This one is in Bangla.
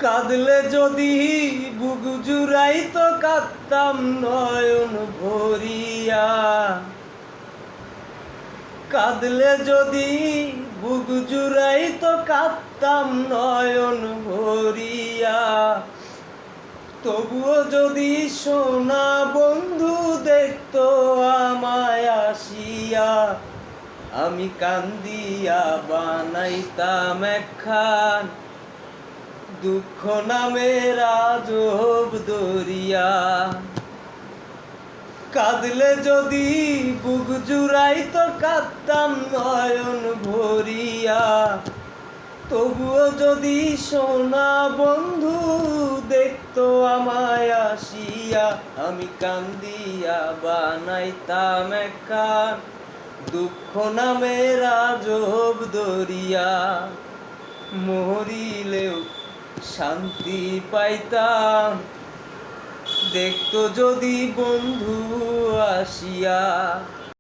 কাঁদলে যদি বুক জুড়াইতো কাঁদতাম নয়ন ভরিয়া। কাঁদলে যদি বুক জুড়াইতো কাঁদতাম নয়ন ভরিয়া। তবুও যদি সোনা বন্ধু দেখতো আমায় আসিয়া, আমি কান্দিয়া বানাইতাম একখান দুঃখ নামের আজব দরিয়া। কাঁদলে যদি বুক জুড়াইতো কাঁদতাম নয়ন ভরিয়া। তবুও যদি সোনা বন্ধু দেখতো আমায় আসিয়া, আমি কান্দিয়া বানাইতাম একখান দুঃখ নামের আজব দরিয়া। মরিলেও শান্তি পাইতাম দেখতো যদি বন্ধু আসিয়া।